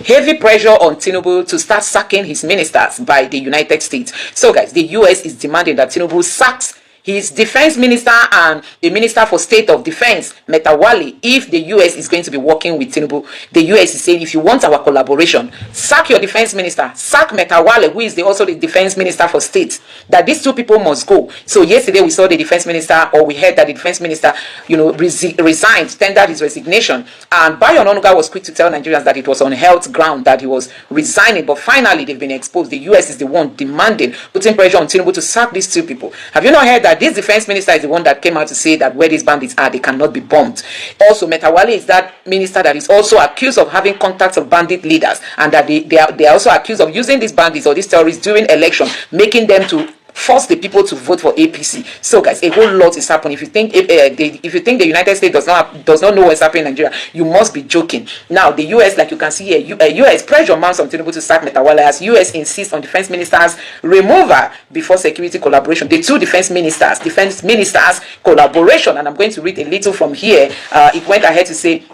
heavy pressure on Tinubu to start sacking his ministers by the United States. So guys, the US is demanding that Tinubu sacks his defense minister and the minister for state of defense, Metawale. If the US is going to be working with Tinubu, the US is saying, if you want our collaboration, sack your defense minister, sack Metawale, who is also the defense minister for state, that these two people must go. So yesterday we saw the defense minister, or we heard that the defense minister, resigned, tendered his resignation. And Bayo Onanuga was quick to tell Nigerians that it was on health ground that he was resigning. But finally, they've been exposed. The US is the one demanding, putting pressure on Tinubu to sack these two people. Have you not heard that this defense minister is the one that came out to say that where these bandits are, they cannot be bombed? Also, Metawale is that minister that is also accused of having contacts of bandit leaders, and that they are also accused of using these bandits or these terrorists during election, making them to force the people to vote for APC. So guys, a whole lot is happening. If you think the United States does not know what's happening in Nigeria, you must be joking. Now the US, like you can see here, US pressure mounts on Tinubu to sack Metawale as US insists on defense ministers removal before security collaboration. The two defense ministers collaboration, and I'm going to read a little from here. It went ahead to say,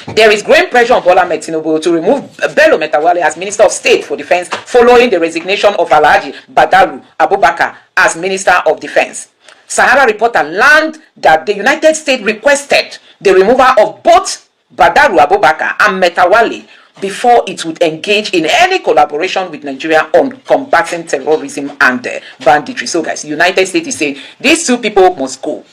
there is growing pressure on Bola Tinubu to remove Bello Metawale as Minister of State for Defense following the resignation of Alhaji Badaru Abubakar as Minister of Defense. Sahara reporter learned that the United States requested the removal of both Badaru Abubakar and Metawale before it would engage in any collaboration with Nigeria on combating terrorism and banditry. So guys, the United States is saying these two people must go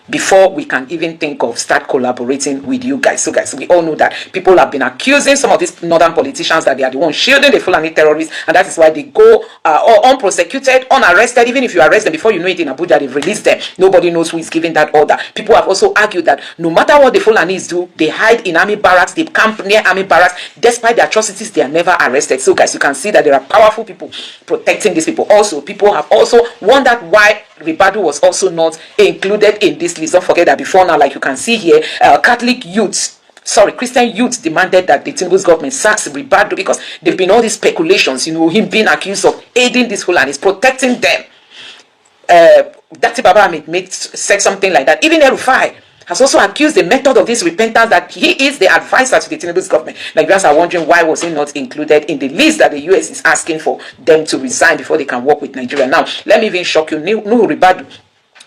before we can even think of start collaborating with you guys. So guys, we all know that people have been accusing some of these northern politicians that they are the ones shielding the Fulani terrorists, and that is why they go unprosecuted, unarrested. Even if you arrest them, before you know it, in Abuja they've released them. Nobody knows who is giving that order. People have also argued that no matter what the Fulanis do, they hide in army barracks, they camp near army barracks. Despite the atrocities, they are never arrested. So guys, you can see that there are powerful people protecting these people. Also, people have also wondered why Ribadu was also not included in this list. Don't forget that before now, like you can see here, Christian youths demanded that the Tinubu's government sacks Ribadu because there have been all these speculations, him being accused of aiding this whole and is protecting them. Dati Baba said something like that. Even El-Rufai has also accused the method of this repentance, that he is the advisor to the Tinubu's government. Nigerians are wondering why was he not included in the list that the US is asking for them to resign before they can work with Nigeria. Now, let me even shock you. Nuhu Ribadu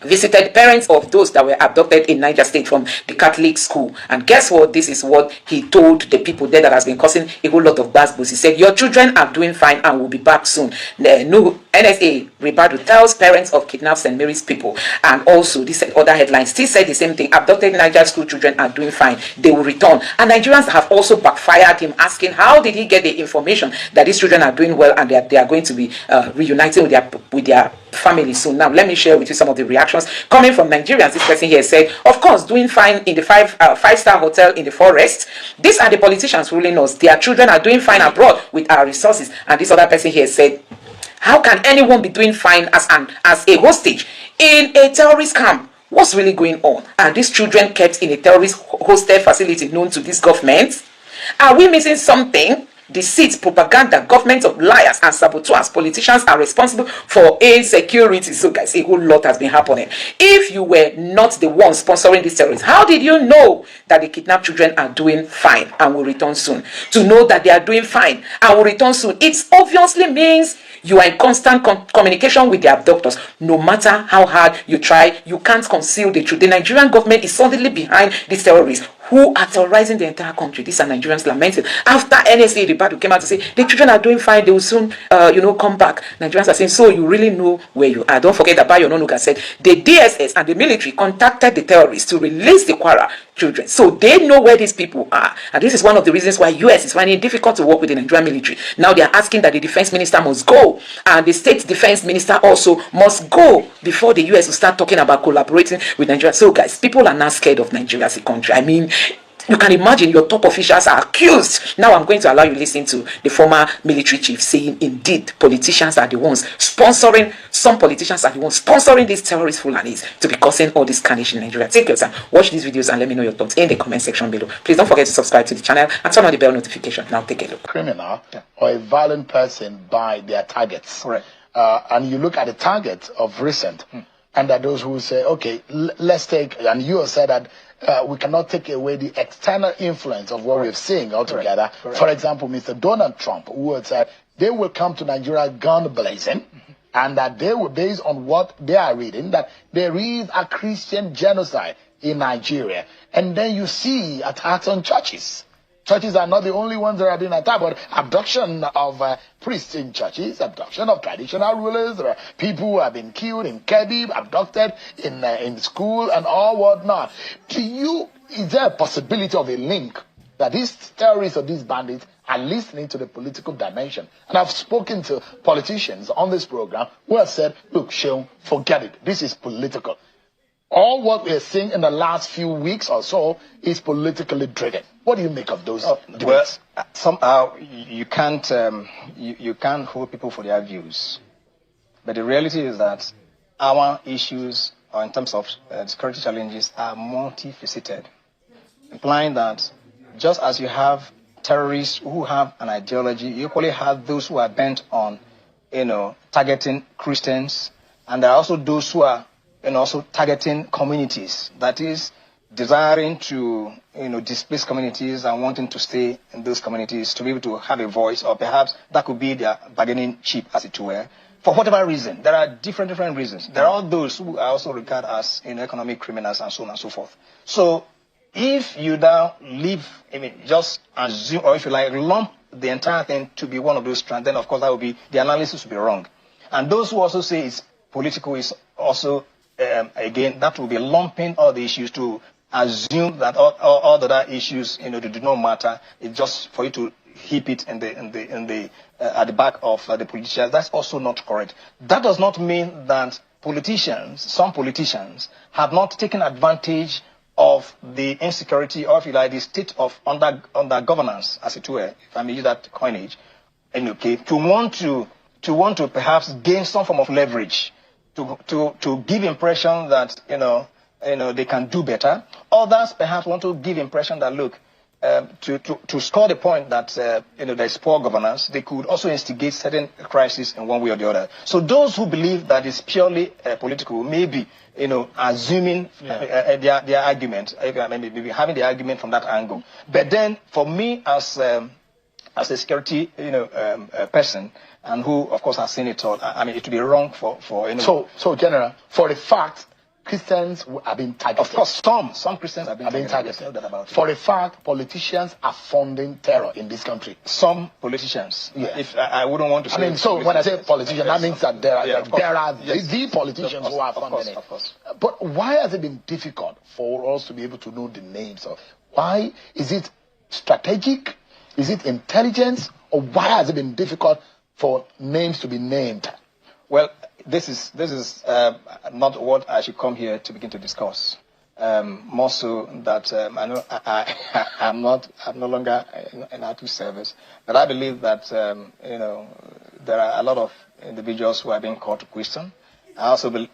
visited parents of those that were abducted in Niger State from the Catholic school. And guess what? This is what he told the people there that has been causing a whole lot of buzz. He said, your children are doing fine and will be back soon. NSA Ribadu tells parents of kidnapped St. Mary's people. And also, this other headline still said the same thing. Abducted Niger school children are doing fine. They will return. And Nigerians have also backfired him, asking how did he get the information that these children are doing well and they are going to be reuniting with their family soon. Now, let me share with you some of the reactions coming from Nigerians. This person here said, of course, doing fine in the five-star hotel in the forest. These are the politicians ruling us. Their children are doing fine abroad with our resources. And this other person here said, how can anyone be doing fine as a hostage in a terrorist camp? What's really going on? And these children kept in a terrorist hosted facility known to this government? Are we missing something? Deceit, propaganda, government of liars and saboteurs, politicians are responsible for insecurity. So guys, a whole lot has been happening. If you were not the one sponsoring these terrorists, how did you know that the kidnapped children are doing fine and will return soon? To know that they are doing fine and will return soon, it obviously means you are in constant communication with the abductors. No matter how hard you try, you can't conceal the truth. The Nigerian government is suddenly behind these terrorists who are terrorizing the entire country. These are Nigerians lamenting. After NSA Ribadu came out to say, the children are doing fine, they will soon, come back. Nigerians are saying, so you really know where you are. Don't forget that Bayo Onanuga said, the DSS and the military contacted the terrorists to release the Kwara children. So they know where these people are. And this is one of the reasons why US is finding it difficult to work with the Nigerian military. Now they are asking that the defense minister must go. And the state defense minister also must go before the US will start talking about collaborating with Nigeria. So guys, people are not scared of Nigeria as a country. I mean, you can imagine your top officials are accused. Now I'm going to allow you to listen to the former military chief saying, indeed, politicians are the ones sponsoring, some politicians are the ones sponsoring these terrorist Fulanis to be causing all this carnage in Nigeria. Take your time, watch these videos and let me know your thoughts in the comment section below. Please don't forget to subscribe to the channel and turn on the bell notification. Now take a look. Criminal or a violent person by their targets. Correct. And you look at the target of recent, and that those who say, okay, let's take, and you said that we cannot take away the external influence of what we're seeing altogether. Correct. For example, Mr. Donald Trump, who had said they will come to Nigeria gun blazing, and that they will, based on what they are reading, that there is a Christian genocide in Nigeria. And then you see attacks on churches. Churches are not the only ones that are being attacked, but abduction of priests in churches, abduction of traditional rulers. There are people who have been killed in Kebbi, abducted in school and all whatnot. Is there a possibility of a link that these terrorists or these bandits are listening to the political dimension? And I've spoken to politicians on this program who have said, look, Sheung, forget it. This is political. All what we're seeing in the last few weeks or so is politically driven. What do you make of those debates? Well, somehow you can't hold people for their views. But the reality is that our issues, or in terms of security challenges, are multifaceted, implying that just as you have terrorists who have an ideology, you equally have those who are bent on, targeting Christians, and there are also those who are also targeting communities, that is, desiring to, displace communities and wanting to stay in those communities to be able to have a voice, or perhaps that could be their bargaining chip, as it were. For whatever reason, there are different reasons. There are those who are also regarded as economic criminals and so on and so forth. So, if you now just assume, or if you lump the entire thing to be one of those strands, then of course the analysis will be wrong. And those who also say it's political is also again, that will be lumping all the issues to assume that all the other issues, they do not matter. It's just for you to heap it at the back of the politicians. That's also not correct. That does not mean that some politicians, have not taken advantage of the insecurity, or if you like, the state of under governance, as it were, if I may use that coinage, to want to perhaps gain some form of leverage. To give impression that they can do better. Others perhaps want to give impression that look, to score the point that there is poor governance, they could also instigate certain crises in one way or the other. So those who believe that it's purely political, maybe assuming their argument, maybe having the argument from that angle. But then for me as a security person, and who, of course, has seen it all. I mean, it would be wrong for So, General, for the fact Christians are being targeted. Of course, some Christians are being targeted. For the fact politicians are funding terror in this country. Some politicians. Yeah. If I wouldn't want to say. I mean, so when I say politicians, that means that there are the politicians who are funding it. Of course. But why has it been difficult for us to be able to know the names of? Why is it strategic? Is it intelligence? Or why has it been difficult for names to be named? Well, this is not what I should come here to begin to discuss. More so that I know I'm no longer in active service, but I believe that there are a lot of individuals who are being called to question.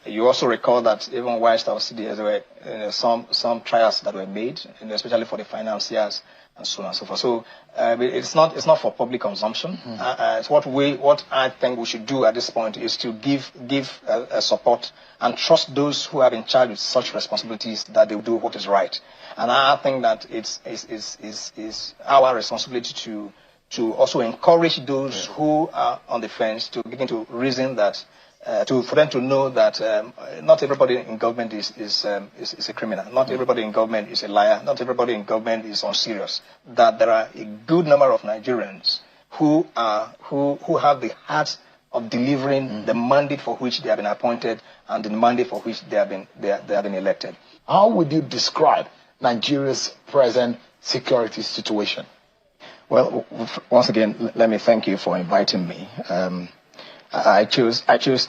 You also recall that even whilst I was sitting, there were some trials that were made, especially for the financiers and so on and so forth. So it's not for public consumption. It's what I think we should do at this point is to give support and trust those who are in charge with such responsibilities that they will do what is right. And I think that it's our responsibility to also encourage those who are on the fence to begin to reason that. For them to know that not everybody in government is a criminal. Not everybody in government is a liar. Not everybody in government is unserious. That there are a good number of Nigerians who have the heart of delivering the mandate for which they have been appointed and the mandate for which they have been elected. How would you describe Nigeria's present security situation? Well, once again, let me thank you for inviting me. I chose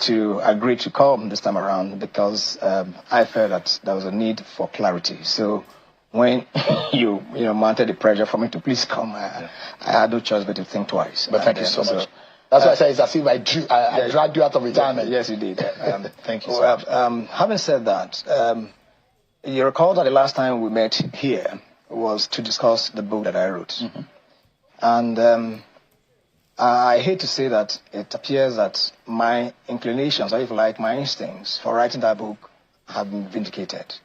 to agree to come this time around because I felt that there was a need for clarity. So when you mounted the pressure for me to please come, I had no choice but to think twice. But thank you so much. That's why I say it's as if I dragged you out of retirement. Yes, you did. Thank you so much. Having said that, you recall that the last time we met here was to discuss the book that I wrote. And I hate to say that it appears that my inclinations, or if you like, my instincts for writing that book have been vindicated.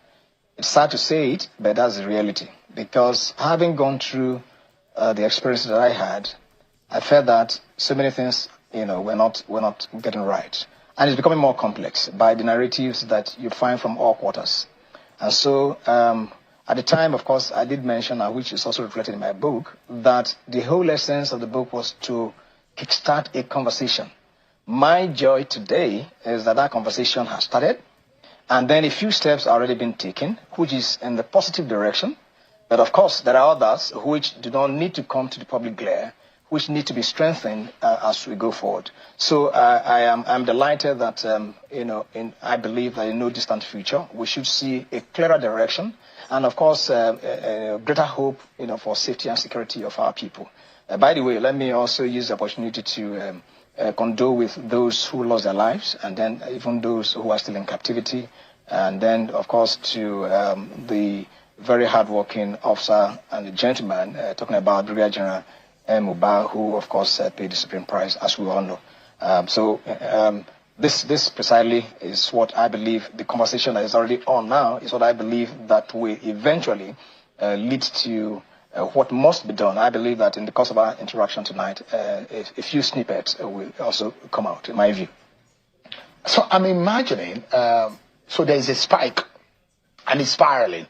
It's sad to say it, but that's the reality. Because having gone through the experiences that I had, I felt that so many things, we're not getting right. And it's becoming more complex by the narratives that you find from all quarters. And so, at the time, of course, I did mention, which is also reflected in my book, that the whole essence of the book was to kickstart a conversation. My joy today is that that conversation has started, and then a few steps already been taken, which is in the positive direction. But of course, there are others which do not need to come to the public glare, which need to be strengthened as we go forward. So I'm delighted that, I believe that in no distant future, we should see a clearer direction and, of course, greater hope, for safety and security of our people. By the way, let me also use the opportunity to condole with those who lost their lives, and then even those who are still in captivity, and then, of course, to the very hardworking officer and the gentleman talking about Brigadier General Muba, who, of course, paid the supreme price, as we all know. This precisely is what I believe the conversation that is already on now is what I believe that will eventually lead to what must be done. I believe that in the course of our interaction tonight, a few snippets will also come out, in my view. So I'm imagining, so there's a spike and it's spiraling.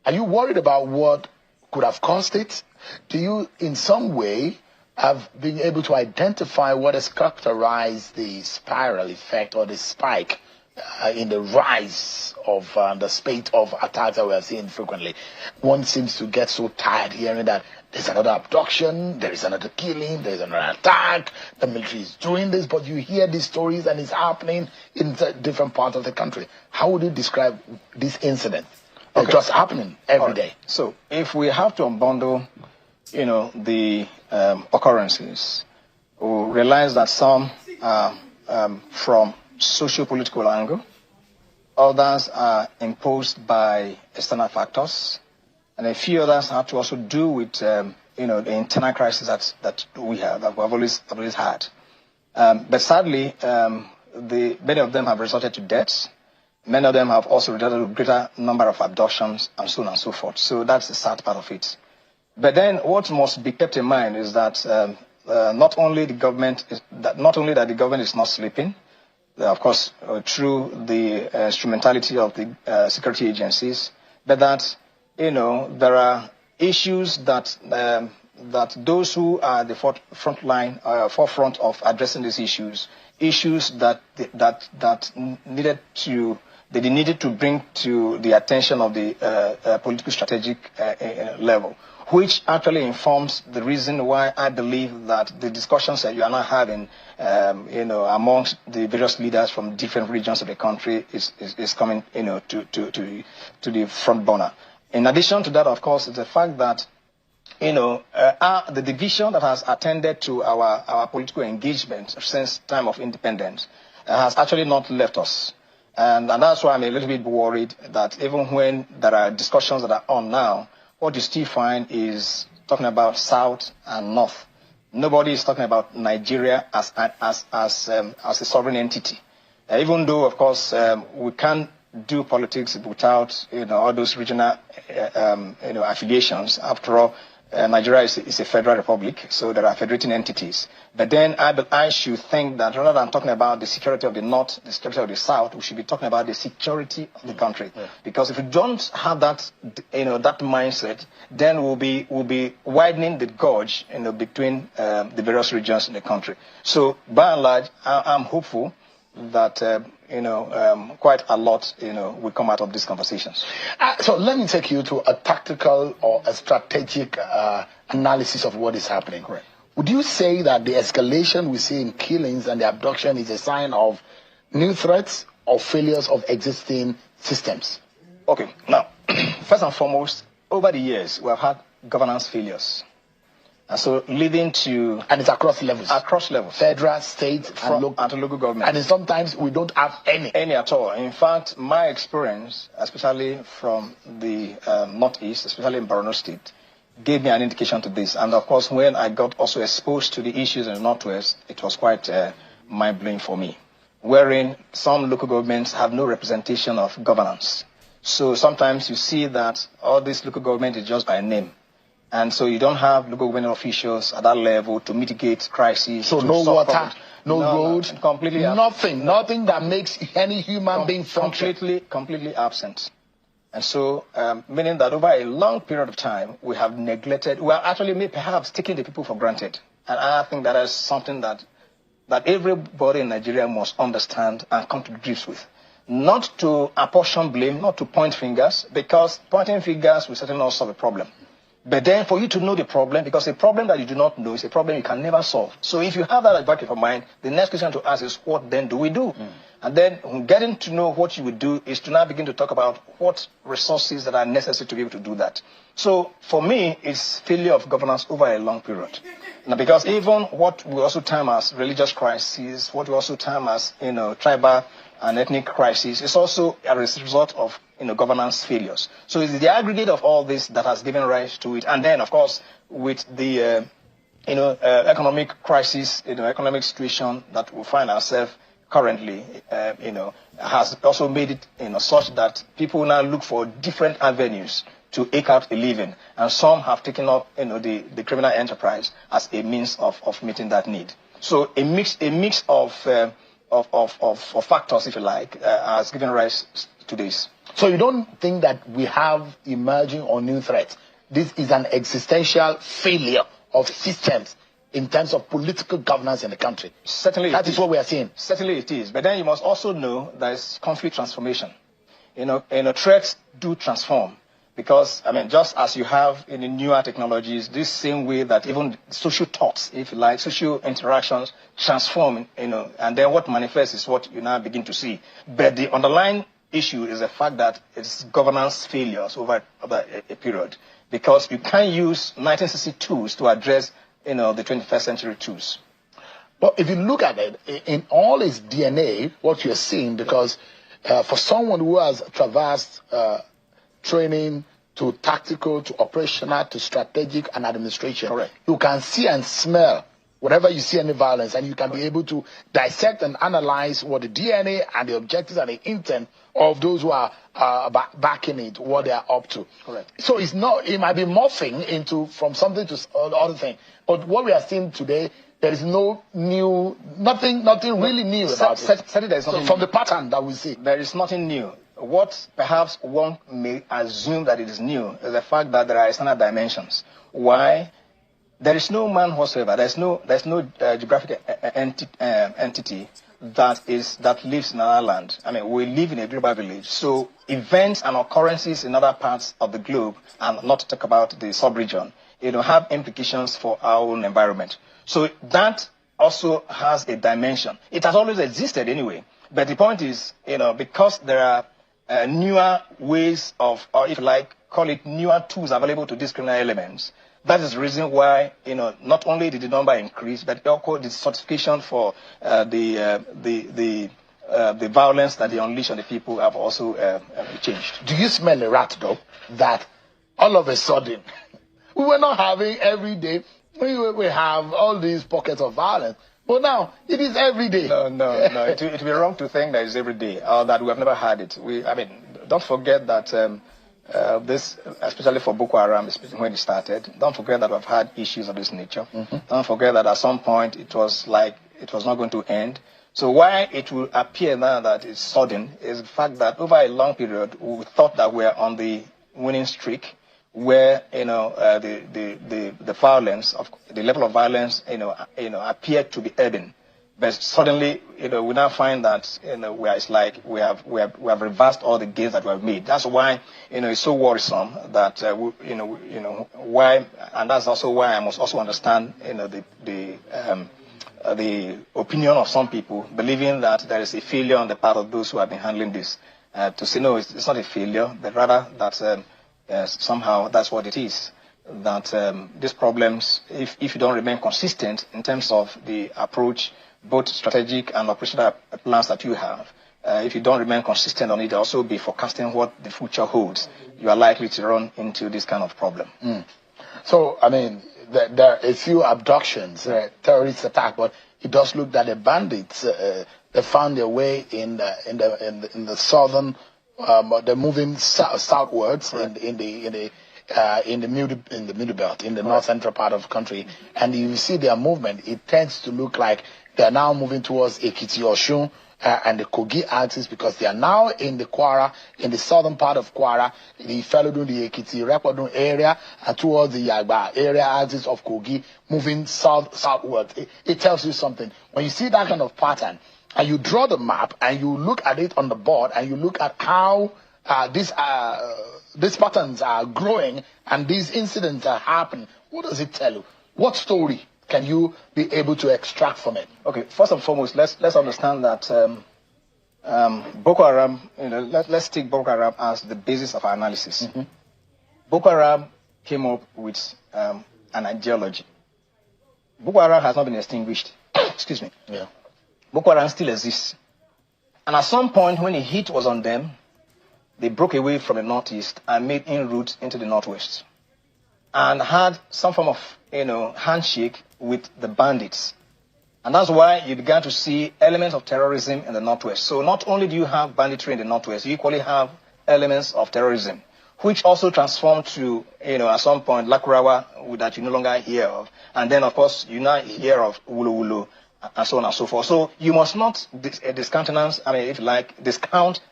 Are you worried about what could have caused it? Do you, in some way, have been able to identify what has characterized the spiral effect or the spike in the rise of the spate of attacks that we are seeing frequently? One seems to get so tired hearing that there's another abduction, there is another killing, there's another attack, the military is doing this, but you hear these stories and it's happening in different parts of the country. How would you describe this incident? It's just happening every day. So if we have to unbundle, the occurrences, we realize that some are from socio-political angle, others are imposed by external factors, and a few others have to also do with the internal crisis that we have, that we've always had. But sadly, many of them have resulted to deaths. Many of them have also resulted to a greater number of abductions and so on and so forth. So that's the sad part of it. But then what must be kept in mind is that not only that the government is not sleeping, of course, through the instrumentality of the security agencies, but that there are issues that those who are at the forefront of addressing these issues that they needed to bring to the attention of the political strategic level, which actually informs the reason why I believe that the discussions that you are now having, amongst the various leaders from different regions of the country is coming, to the front burner. In addition to that, of course, is the fact that, the division that has attended to our political engagement since time of independence has actually not left us. And that's why I'm a little bit worried that even when there are discussions that are on now, what you still find is talking about South and North. Nobody is talking about Nigeria as a sovereign entity. Even though, of course, we can't do politics without all those regional affiliations. After all, Nigeria is a federal republic, so there are federating entities. But then I should think that rather than talking about the security of the North, the security of the South, we should be talking about the security of the country. Yeah. Because if we don't have that, that mindset, then we'll be widening the gorge, between the various regions in the country. So by and large, I'm hopeful that quite a lot will come out of these conversations. So let me take you to a tactical or a strategic analysis of what is happening. Correct. Would you say that the escalation we see in killings and the abduction is a sign of new threats or failures of existing systems? Okay. Now, first and foremost, over the years we have had governance failures. And so leading to... And it's across levels. Across levels. Federal, state, and local government. And sometimes we don't have any. Any at all. In fact, my experience, especially from the Northeast, especially in Borno State, gave me an indication to this. And of course, when I got also exposed to the issues in the Northwest, it was quite mind-blowing for me, wherein some local governments have no representation of governance. So sometimes you see that all this local government is just by name. And so you don't have local government officials at that level to mitigate crises. So no water, no road, completely nothing that makes any human being function. Completely absent. And so, meaning that over a long period of time, we have neglected, we are actually perhaps taking the people for granted. And I think that is something that everybody in Nigeria must understand and come to grips with. Not to apportion blame, not to point fingers, because pointing fingers will certainly not solve a problem. But then for you to know the problem, because a problem that you do not know is a problem you can never solve. So if you have that at the back of your mind, the next question to ask is, what then do we do? And then getting to know what you would do is to now begin to talk about what resources that are necessary to be able to do that. So for me, it's failure of governance over a long period. Now, because even what we also term as religious crises, what we also term as, tribal and ethnic crises, is also a result of governance failures. So it's the aggregate of all this that has given rise to it. And then, of course, with the economic crisis, economic situation that we find ourselves currently, has also made it such that people now look for different avenues to eke out a living, and some have taken up the criminal enterprise as a means of meeting that need. So a mix of factors, if you like, has given rise to this. So you don't think that we have emerging or new threats? This is an existential failure of systems in terms of political governance in the country. Certainly, that is what we are seeing. Certainly it is. But then you must also know there is conflict transformation. Threats do transform. Because, just as you have in the newer technologies, this same way that even social thoughts, if you like, social interactions transform, and then what manifests is what you now begin to see. But the underlying issue is the fact that it's governance failures over a period. Because you can't use 1960 tools to address, the 21st century tools. But if you look at it, in all its DNA, what you're seeing, because for someone who has traversed training to tactical, to operational, to strategic and administration. Correct. You can see and smell whenever you see any violence, and you can be able to dissect and analyze what the DNA and the objectives and the intent of those who are backing it, what they are up to. Correct. So it might be morphing from something to other thing. But what we are seeing today, there is no new, nothing really new about it. From the pattern that we see. There is nothing new. What perhaps one may assume that it is new is the fact that there are external dimensions. Why? There is no man whatsoever. There's no geographic entity that lives in our land. We live in a global village. So events and occurrences in other parts of the globe, and not to talk about the sub-region, have implications for our own environment. So that also has a dimension. It has always existed anyway. But the point is, because there are newer ways of, or if you like, call it newer tools available to these criminal elements. That is the reason why, not only did the number increase, but also the certification for the violence that they unleash on the people have also changed. Do you smell a rat, though? That all of a sudden, we were not having every day, we have all these pockets of violence. But now, it is every day. No. It would be wrong to think that it's every day, or that we have never had it. Don't forget that this, especially for Boko Haram, especially when it started, don't forget that we've had issues of this nature. Don't forget that at some point it was like it was not going to end. So why it will appear now that it's sudden is the fact that over a long period, we thought that we're on the winning streak, where the violence of the level of violence appeared to be ebbing, but suddenly we now find that it's like we have reversed all the gains that we have made. That's why it's so worrisome that why, and that's also why I must also understand the opinion of some people believing that there is a failure on the part of those who have been handling this. To say no, it's not a failure, but rather that. Somehow that's what it is, that these problems, if you don't remain consistent in terms of the approach, both strategic and operational plans that you have, if you don't remain consistent on it, also be forecasting what the future holds, you are likely to run into this kind of problem. So, there are a few abductions, terrorist attack, but it does look that the bandits, they found their way in the southern they're moving southwards in the middle belt, in the north central part of the country, and you see their movement. It tends to look like they are now moving towards Ekiti, Osun, and the Kogi axis, because they are now in the Kwara, in the southern part of Kwara, the Ifelodun, the Ekiti, Repodun area, and towards the Yagba area axis of Kogi, moving southwards. It tells you something. When you see that kind of pattern, and you draw the map, and you look at it on the board, and you look at how these patterns are growing, and these incidents are happening, what does it tell you? What story can you be able to extract from it? Okay, first and foremost, let's understand that Boko Haram, let's take Boko Haram as the basis of our analysis. Mm-hmm. Boko Haram came up with an ideology. Boko Haram has not been extinguished. Excuse me. Yeah. Boko Haram still exists. And at some point, when the heat was on them, they broke away from the northeast and made inroads into the northwest, and had some form of handshake with the bandits. And that's why you began to see elements of terrorism in the northwest. So not only do you have banditry in the northwest, you equally have elements of terrorism, which also transformed to, at some point, Lakurawa, that you no longer hear of. And then, of course, you now hear of Wulu Wulu, and so on and so forth. So you must not discount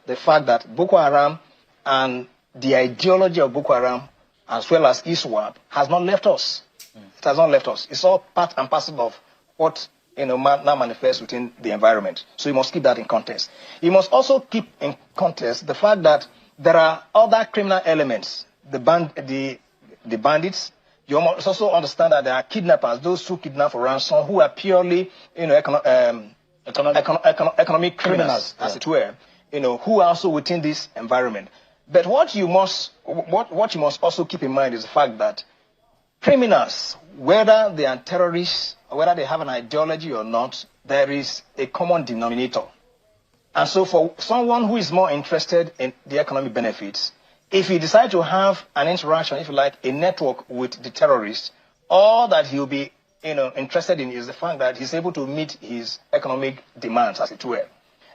the fact that Boko Haram and the ideology of Boko Haram, as well as ISWAP, has not left us. It has not left us. It's all part and parcel of what now manifests within the environment. So you must keep that in context. You must also keep in context the fact that there are other criminal elements. The bandits. You must also understand that there are kidnappers, those who kidnap for ransom, who are purely economic criminals, as it were. Who are also within this environment. But what you must also keep in mind is the fact that criminals, whether they are terrorists or whether they have an ideology or not, there is a common denominator. And so for someone who is more interested in the economic benefits, if he decides to have an interaction, if you like, a network with the terrorists, all that he'll be interested in is the fact that he's able to meet his economic demands, as it were.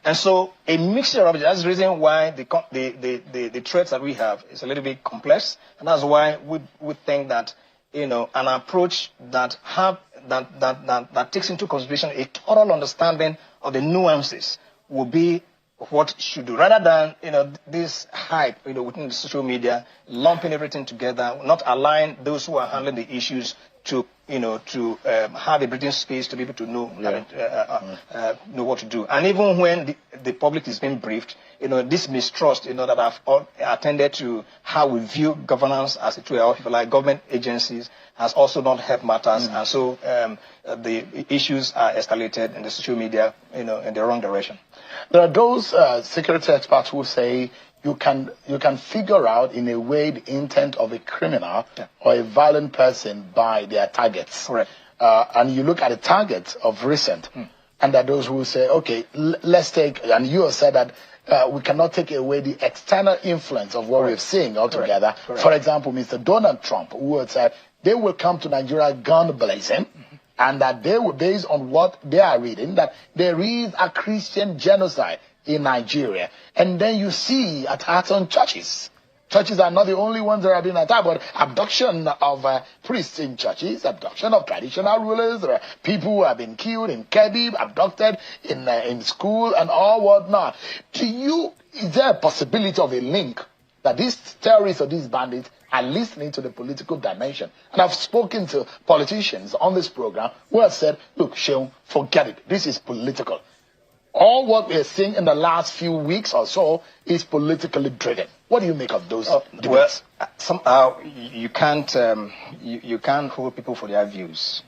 And so a mixture of it, that's the reason why the threats that we have is a little bit complex. And that's why we think that an approach that takes into consideration a total understanding of the nuances will be what should do, rather than this hype within the social media, lumping everything together, not allowing those who are handling the issues to have a breathing space to be able to know know what to do. And even when the public is being briefed, this mistrust that I've attended to how we view governance as it were, or people like government agencies, has also not helped matters. And so the issues are escalated in the social media in the wrong direction. There are those security experts who say you can figure out in a way the intent of a criminal or a violent person by their targets. Correct. And you look at the targets of recent, and there are those who say, okay, let's take, and you have said that we cannot take away the external influence of what we're seeing altogether. Correct. For example, Mr. Donald Trump, who had said they will come to Nigeria gun blazing, and that they will, based on what they are reading, that there is a Christian genocide in Nigeria. And then you see attacks on churches. Churches are not the only ones that are being attacked, but abduction of priests in churches, abduction of traditional rulers. There are people who have been killed in Kebbi, abducted in school and all whatnot. Is there a possibility of a link that these terrorists or these bandits are listening to the political dimension? And I've spoken to politicians on this program who have said, look, Sheung, forget it. This is political. All what we're seeing in the last few weeks or so is politically driven. What do you make of those debates? Well, somehow you can't hold people for their views.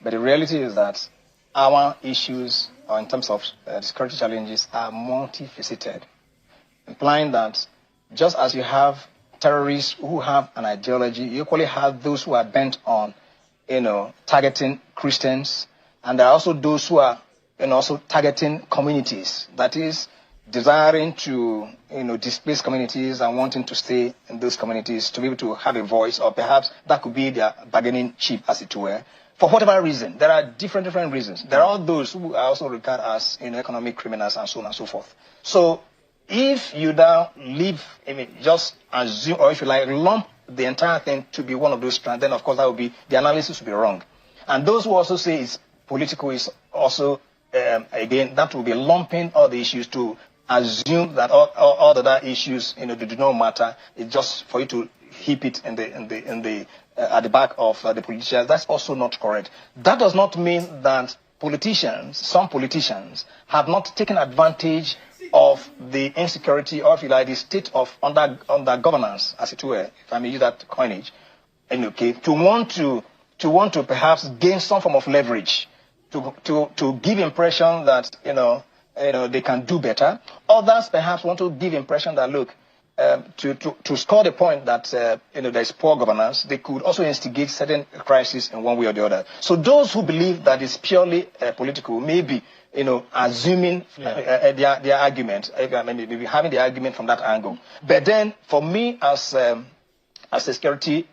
But the reality is that our issues, or in terms of security challenges, are multifaceted, implying that just as you have terrorists who have an ideology, you equally have those who are bent on, targeting Christians, and there are also those who are also targeting communities, that is, desiring to, displace communities and wanting to stay in those communities to be able to have a voice, or perhaps that could be their bargaining chip, as it were. For whatever reason, there are different reasons. There are those who are also regarded as economic criminals and so on and so forth. So if you now leave, just assume, or if you like, lump the entire thing to be one of those strands, then of course that would be, the analysis would be wrong. And those who also say it's political is also, again, that will be lumping all the issues to assume that all the other issues, they do not matter. It's just for you to heap it at the back of the politicians. That's also not correct. That does not mean that some politicians have not taken advantage of the insecurity, or if you like, the state of under governance, as it were, if I may use that coinage, to want to perhaps gain some form of leverage, to give impression that they can do better. Others perhaps want to give impression that, look, to score the point that there is poor governance, they could also instigate certain crises in one way or the other. So those who believe that it's purely political, maybe assuming their argument, maybe having the argument from that angle. But then, for me, as a security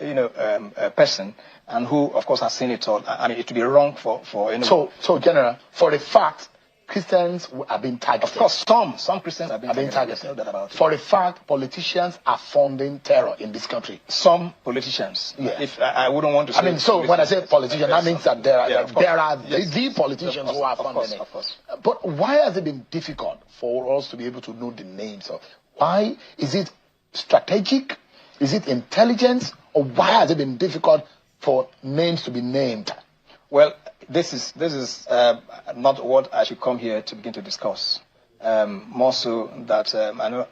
person, and who, of course, has seen it all, it would be wrong for So, General, for the fact Christians are being targeted. Of course, some Christians are being targeted. For a fact, politicians are funding terror in this country. Some politicians. Yeah. If I wouldn't want to say. So when I say politicians, that means that there are the politicians who are funding it. Of course. But why has it been difficult for us to be able to know the names? Why is it strategic? Is it intelligence? Or why has it been difficult for names to be named? Well, this is not what I should come here to begin to discuss. More so that I know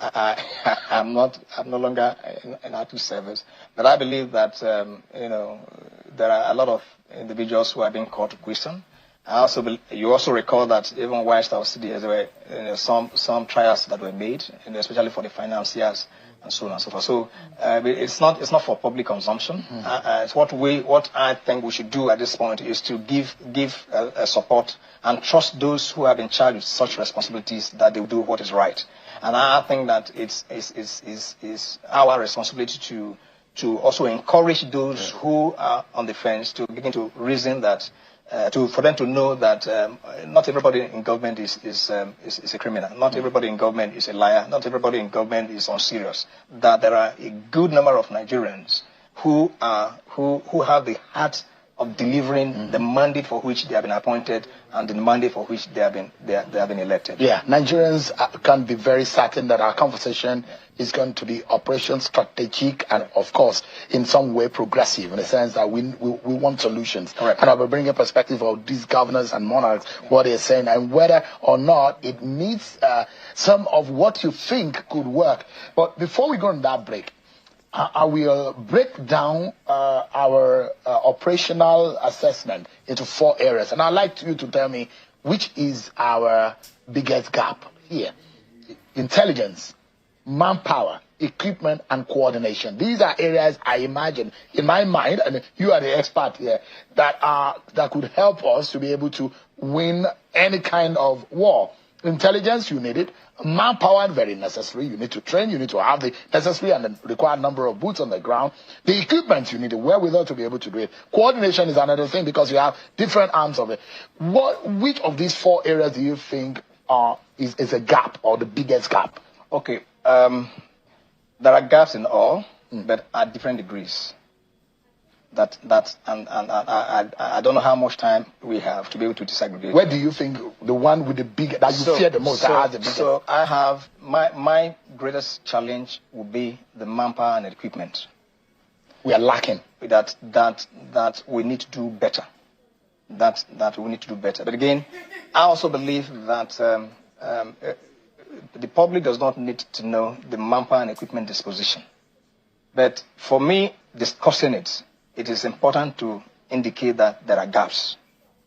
I'm no longer in active service, but I believe that there are a lot of individuals who are being called to question. You also recall that even whilst I was there were some trials that were made, especially for the financiers and so on and so forth. So it's not for public consumption. It's what I think we should do at this point is to give support and trust those who have been charged with such responsibilities that they will do what is right. And I think that it's our responsibility to also encourage those who are on the fence to begin to reason that. For them to know that not everybody in government is a criminal. Not everybody in government is a liar. Not everybody in government is unserious. That there are a good number of Nigerians who have the heart of delivering the mandate for which they have been appointed and the mandate for which they have been elected. Yeah, Nigerians can be very certain that our conversation is going to be operation strategic and, of course, in some way progressive, in the sense that we want solutions. Correct. And I will bring a perspective of these governors and monarchs, what they're saying, and whether or not it meets some of what you think could work. But before we go on that break, I will break down our operational assessment into 4 areas. And I'd like you to tell me which is our biggest gap here. Intelligence, manpower, equipment, and coordination. These are areas I imagine, in my mind, and you are the expert here, that could help us to be able to win any kind of war. Intelligence, you need it. Manpower, very necessary. You need to train. You need to have the necessary and the required number of boots on the ground. The equipment, you need the wherewithal to be able to do it. Coordination is another thing because you have different arms of it. Which of these 4 areas do you think is a gap or the biggest gap? Okay. There are gaps in all, but at different degrees. And I don't know how much time we have to be able to disaggregate. Where do you think the one with the big that you fear the most has the biggest? So I have my greatest challenge will be the manpower and equipment. We are lacking. That we need to do better. That we need to do better. But again, I also believe that the public does not need to know the manpower and equipment disposition. But for me, discussing it is important to indicate that there are gaps.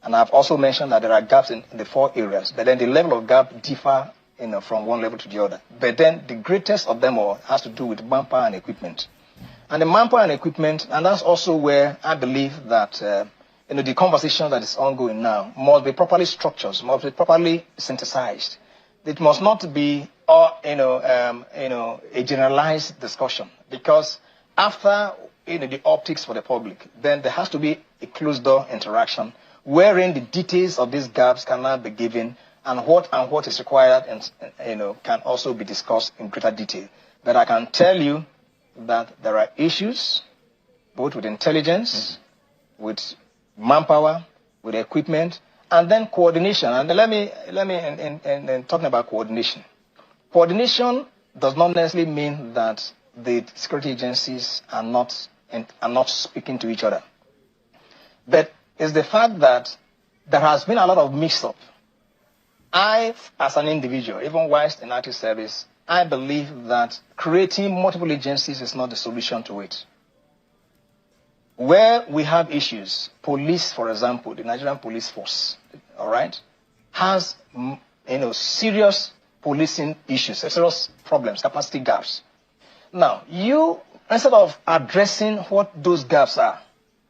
And I've also mentioned that there are gaps in the 4 areas, but then the level of gap differ from one level to the other. But then the greatest of them all has to do with manpower and equipment. And the manpower and equipment, and that's also where I believe that the conversation that is ongoing now must be properly structured, must be properly synthesized. It must not be a generalized discussion, because after the optics for the public, then there has to be a closed door interaction wherein the details of these gaps cannot be given and what is required, and can also be discussed in greater detail. But I can tell you that there are issues, both with intelligence, with manpower, with equipment, and then coordination. And let me in talking about coordination. Coordination does not necessarily mean that the security agencies are not speaking to each other, but it's the fact that there has been a lot of mix-up. I, as an individual, even whilst in active service, I believe that creating multiple agencies is not the solution to it. Where we have issues, police, for example, the Nigerian police force, all right, has serious policing issues, serious problems, capacity gaps. Now, you, instead of addressing what those gaps are,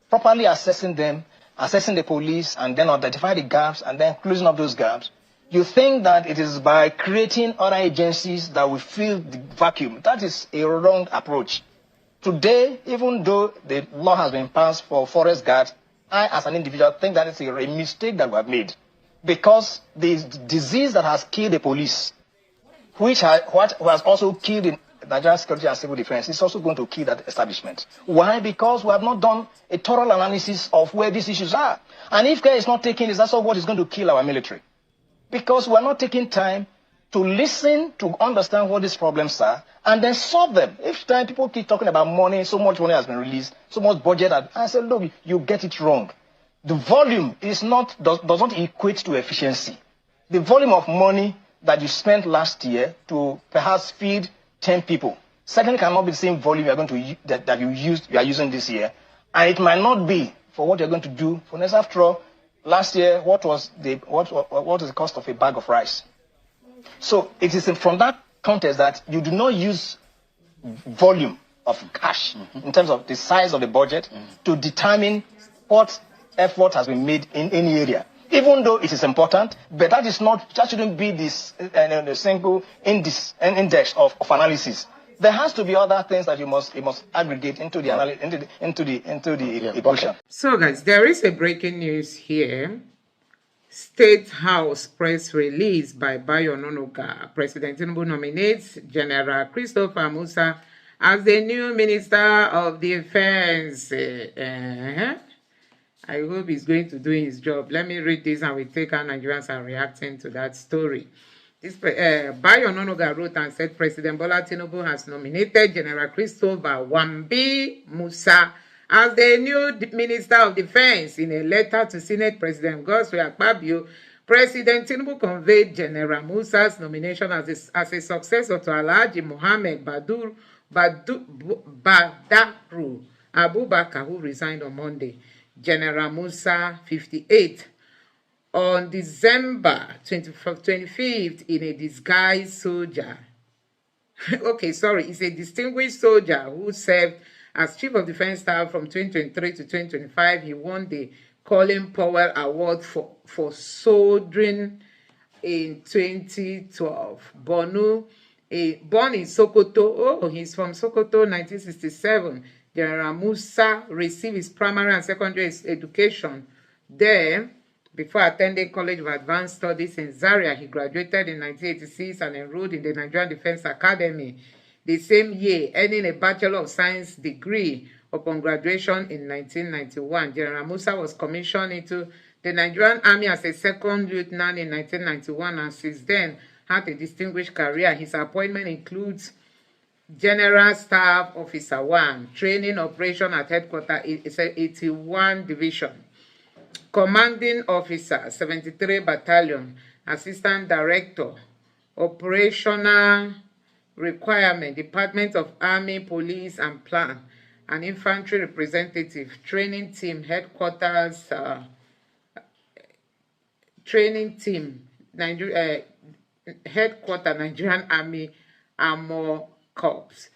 properly assessing them, assessing the police, and then identify the gaps, and then closing up those gaps, you think that it is by creating other agencies that will fill the vacuum. That is a wrong approach. Today, even though the law has been passed for forest guards, I, as an individual, think that it's a mistake that we have made. Because the disease that has killed the police, which has also killed the Nigerian security and civil defense, is also going to kill that establishment. Why? Because we have not done a thorough analysis of where these issues are. And if care is not taken, it's also what is going to kill our military. Because we are not taking time to listen, to understand what these problems are, and then solve them. Each time people keep talking about money, so much money has been released, so much budget, I said, look, you get it wrong. The volume does not equate to efficiency. The volume of money that you spent last year to perhaps feed 10 people, certainly cannot be the same volume you are using this year, and it might not be for what you're going to do for next. After all, last year, what is the cost of a bag of rice? So it is from that context that you do not use volume of cash in terms of the size of the budget to determine what effort has been made in any area. Even though it is important, but that shouldn't be this the single index of analysis. There has to be other things that you must aggregate into the equation. So guys, there is a breaking news here. State House press release by Bayo Ononuga. President Tinubu nominates General Christopher Musa as the new Minister of Defense. I hope he's going to do his job. Let me read this and we take how Nigerians are reacting to that story. This Bayo Ononuga wrote and said President Bola Tinubu has nominated General Christopher Wambi Musa as the new Minister of Defense. In a letter to Senate President Godswill Akpabio, President Tinubu conveyed General Musa's nomination as a successor to Alhaji Mohammed Badaru Abubakar, who resigned on Monday. General Musa, 58, on December 25th, in a disguised soldier. He's a distinguished soldier who served as Chief of Defense Staff from 2023 to 2025. He won the Colin Powell Award for soldiering in 2012. Born in Sokoto. He's from Sokoto, 1967. General Musa received his primary and secondary education there before attending College of Advanced Studies in Zaria. He graduated in 1986 and enrolled in the Nigerian Defense Academy the same year, earning a Bachelor of Science degree upon graduation in 1991. General Musa was commissioned into the Nigerian Army as a second lieutenant in 1991 and since then had a distinguished career. His appointment includes General Staff Officer 1, Training Operation at Headquarters 81 Division, Commanding Officer 73 Battalion, Assistant Director, Operational Requirement, Department of Army, Police and Plan, and Infantry Representative, Training Team, Headquarters, Training Team, Headquarters, Nigerian Army Armor Corps.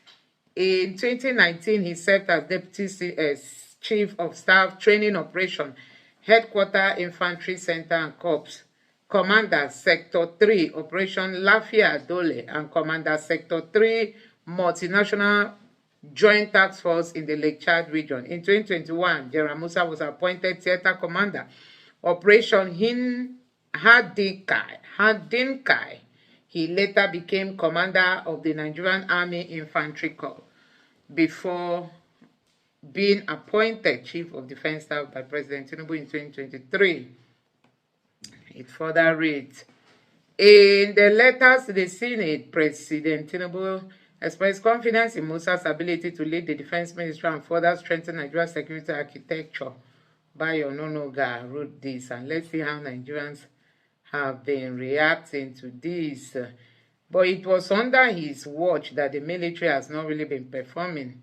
In 2019, he served as Deputy Chief of Staff, Training Operation, Headquarters Infantry Center and Corps, Commander Sector 3, Operation Lafia Dole, and Commander Sector 3, Multinational Joint Task Force in the Lake Chad region. In 2021, General Musa was appointed Theater Commander, Operation Hadinkai. He later became commander of the Nigerian Army Infantry Corps before being appointed Chief of Defense Staff by President Tinubu in 2023. It further reads, in the letters to the Senate, President Tinubu expressed confidence in Musa's ability to lead the defense ministry and further strengthen Nigeria's security architecture. Bayo Nonoga wrote this, and let's see how Nigerians have been reacting to this. But it was under his watch that the military has not really been performing,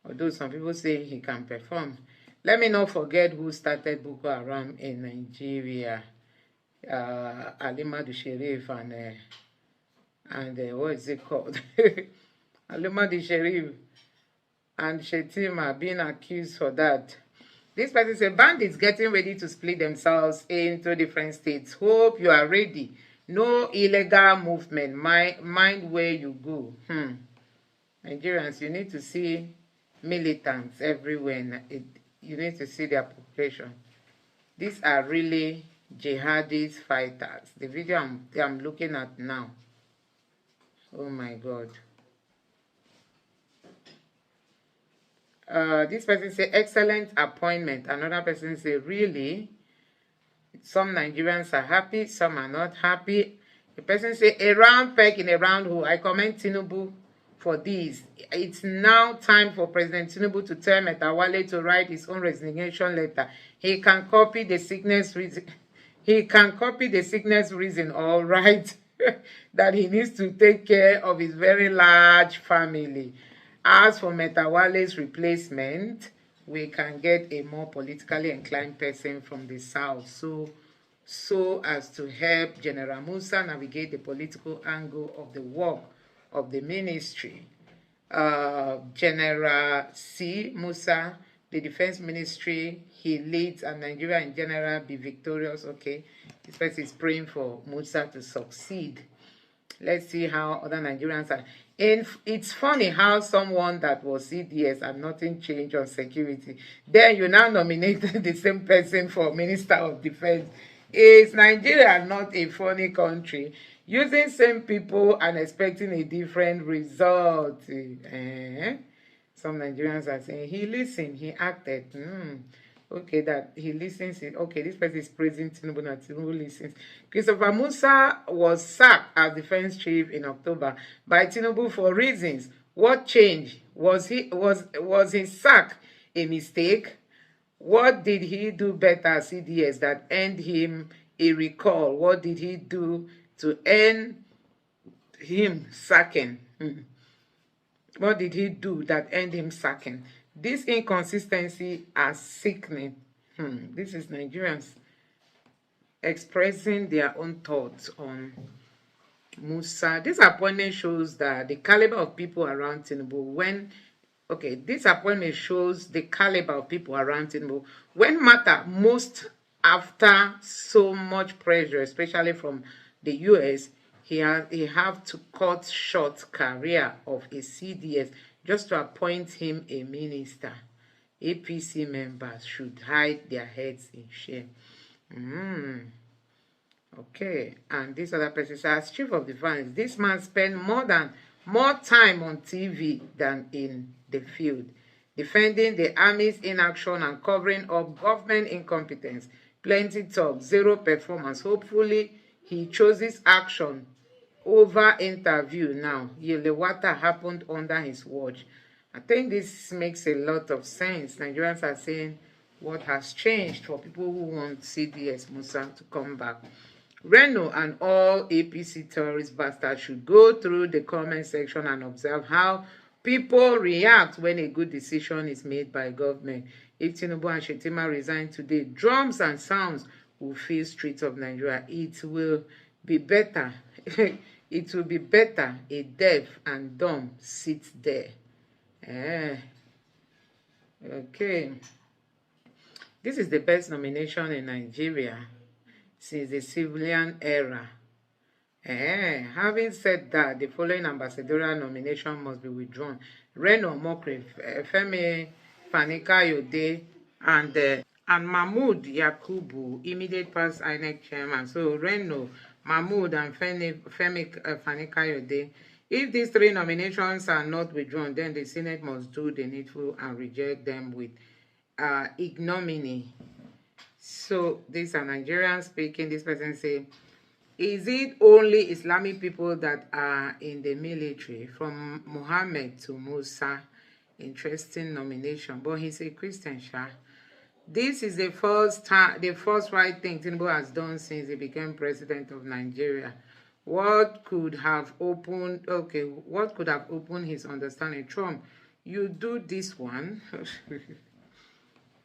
although some people say he can perform. Let me not forget who started Boko Haram in Nigeria. Alimadu Sharif and what is it called? Alimadu Sharif and Shetima being accused for that. This person said, bandits getting ready to split themselves into different states. Hope you are ready. No illegal movement. Mind where you go. Nigerians, you need to see militants everywhere. You need to see their population. These are really jihadist fighters. The video I'm looking at now. Oh my God. This person say excellent appointment. Another person say really. Some Nigerians are happy, some are not happy. The person say a round peg in a round hole. I commend Tinubu for this. It's now time for President Tinubu to tell Metawale to write his own resignation letter. He can copy the sickness reason. He can copy the sickness reason, all right, that he needs to take care of his very large family. As for Metawale's replacement, we can get a more politically inclined person from the south, so as to help General Musa navigate the political angle of the work of the ministry. General C. Musa, the defense ministry he leads, and Nigeria in general be victorious. Okay, this person is praying for Musa to succeed. Let's see how other Nigerians are. And it's funny how someone that was CDS and nothing changed on security, then you now nominated the same person for Minister of Defense. Is Nigeria not a funny country? Using same people and expecting a different result. Some Nigerians are saying, he listened, he acted. Okay, that he listens. Okay, this person is praising Tinubu, and Tinubu listens. Christopher Musa was sacked as defense chief in October by Tinubu for reasons. What changed? Was his sack a mistake? What did he do better, CDS, that earned him a recall? What did he do to earn him sacking? What did he do that earned him sacking? This inconsistency are sickening. This is Nigerians expressing their own thoughts on Musa. This appointment shows that the caliber of people around Tinubu this appointment shows the caliber of people around Tinubu when matter most after so much pressure, especially from the US. He have to cut short career of a CDS just to appoint him a minister. APC members should hide their heads in shame. Okay, and this other person says, as chief of defense, this man spent more time on TV than in the field, defending the army's inaction and covering up government incompetence. Plenty talk, zero performance. Hopefully, he chooses action over interview now. Yelewata happened under his watch. I think this makes a lot of sense. Nigerians are saying what has changed for people who want CDS Musa to come back. Reno and all APC terrorist bastards should go through the comment section and observe how people react when a good decision is made by government. If Tinubu and Shetima resign today, drums and sounds will fill streets of Nigeria. It will be better. It will be better a deaf and dumb sits there. Okay. This is the best nomination in Nigeria since the civilian era. Having said that, the following ambassadorial nomination must be withdrawn. Reno Mokri, Femi Fanikayode, and Mahmood Yakubu, immediate past INEC chairman. So Reno, Mahmood, and Femi Fani-Kayode. If these three nominations are not withdrawn, then the Senate must do the needful and reject them with ignominy. So these are Nigerians speaking. This person say, is it only Islamic people that are in the military? From Muhammad to Musa. Interesting nomination. But he's a Christian, Sha. This is the first right thing Tinubu has done since he became president of Nigeria. What could have opened his understanding? Trump, you do this one.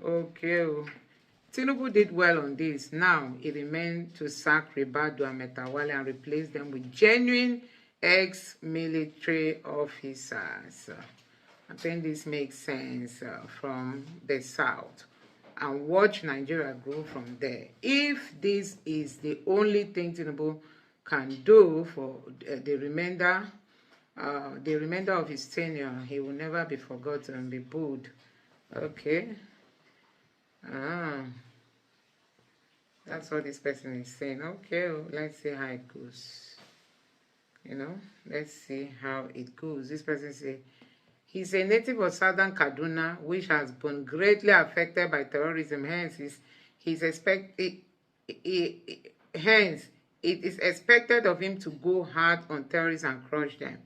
Okay. Tinubu did well on this. Now it remains to sack Ribadu and Metawale and replace them with genuine ex-military officers. I think this makes sense from the south. And watch Nigeria grow from there. If this is the only thing Tinubu can do for the remainder of his tenure, he will never be forgotten and be booed. Okay. That's what this person is saying. Okay, let's see how it goes. Let's see how it goes. This person says, he's a native of southern Kaduna, which has been greatly affected by terrorism. Hence, it is expected of him to go hard on terrorists and crush them.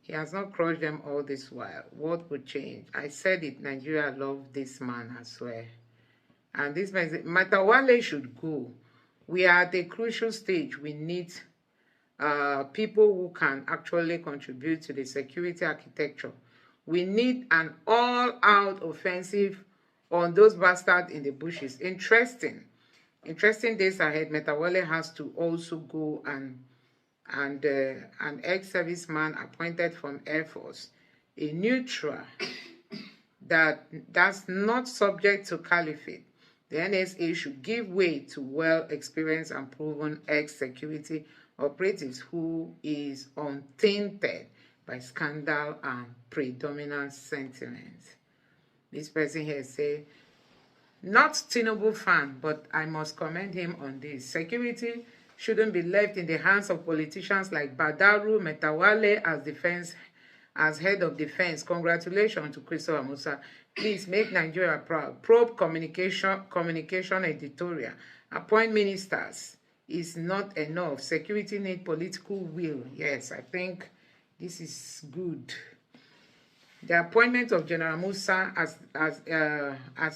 He has not crushed them all this while. What would change? I said it, Nigeria loved this man, I swear. And this man said, Matawale should go. We are at a crucial stage. We need people who can actually contribute to the security architecture. We need an all-out offensive on those bastards in the bushes. Interesting days ahead. Metawale has to also go and an ex-serviceman appointed from Air Force, a neutral that's not subject to caliphate. The NSA should give way to well-experienced and proven ex-security operatives who is untainted by scandal and predominant sentiments. This person here say, not Tinubu fan, but I must commend him on this. Security shouldn't be left in the hands of politicians like Badaru Metawale as head of defense. Congratulations to Christopher Musa. Please make Nigeria proud. Probe communication editorial. Appoint ministers is not enough. Security need political will. Yes, I think this is good. The appointment of General Musa as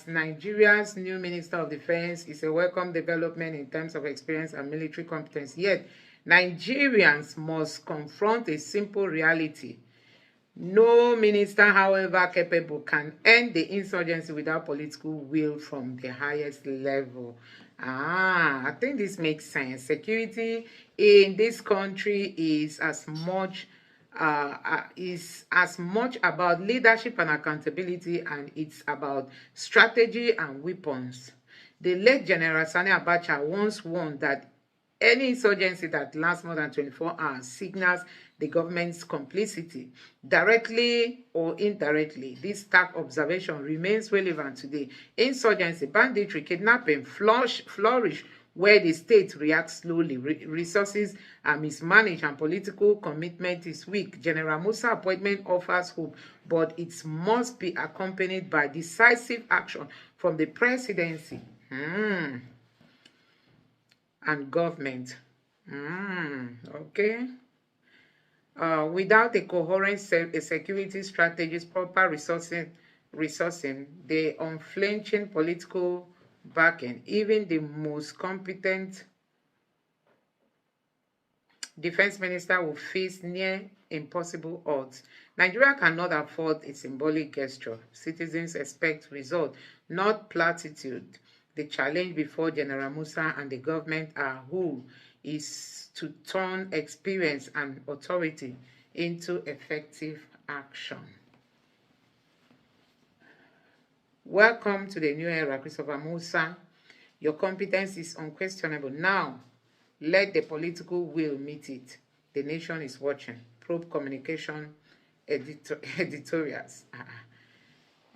Nigeria's new Minister of Defense is a welcome development in terms of experience and military competence. Yet, Nigerians must confront a simple reality. No minister, however capable, can end the insurgency without political will from the highest level. I think this makes sense. Security in this country is as much about leadership and accountability, and it's about strategy and weapons. The late General Sani Abacha once warned that any insurgency that lasts more than 24 hours signals the government's complicity, directly or indirectly. This stark observation remains relevant today. Insurgency, banditry, kidnapping flourish where the state reacts slowly, resources are mismanaged, and political commitment is weak. General Musa appointment offers hope, but it must be accompanied by decisive action from the presidency and government. Okay. Without a coherent security strategies, proper resourcing, the unflinching political backing, even the most competent defense minister will face near impossible odds. Nigeria cannot afford a symbolic gesture. Citizens expect results, not platitude. The challenge before General Musa and the government are who is to turn experience and authority into effective action. Welcome to the new era, Christopher Musa. Your competence is unquestionable. Now, let the political will meet it. The nation is watching. Probe communication editorials.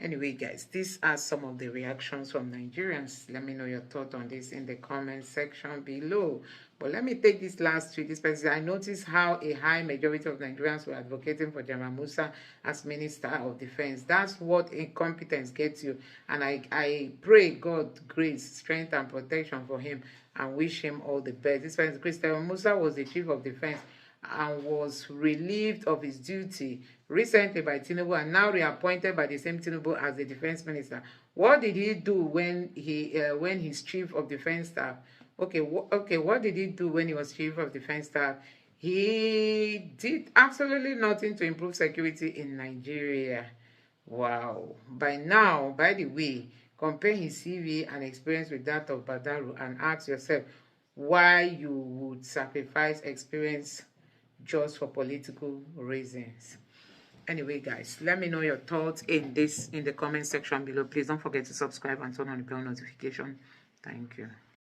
Anyway, guys, these are some of the reactions from Nigerians. Let me know your thought on this in the comment section below. But let me take this last tweet. This person, I noticed how a high majority of Nigerians were advocating for General Musa as Minister of Defense. That's what incompetence gets you. And I pray God grace, strength, and protection for him and wish him all the best. This person, Christian Musa, was the Chief of Defense and was relieved of his duty recently by Tinubu and now reappointed by the same Tinubu as the defense minister. What did he do when he's chief of defense staff? Okay, what did he do when he was chief of defense staff? He did absolutely nothing to improve security in Nigeria. Wow. By now, by the way, compare his CV and experience with that of Badaru and ask yourself why you would sacrifice experience just for political reasons. Anyway, guys, let me know your thoughts in the comment section below. Please don't forget to subscribe and turn on the bell notification. Thank you.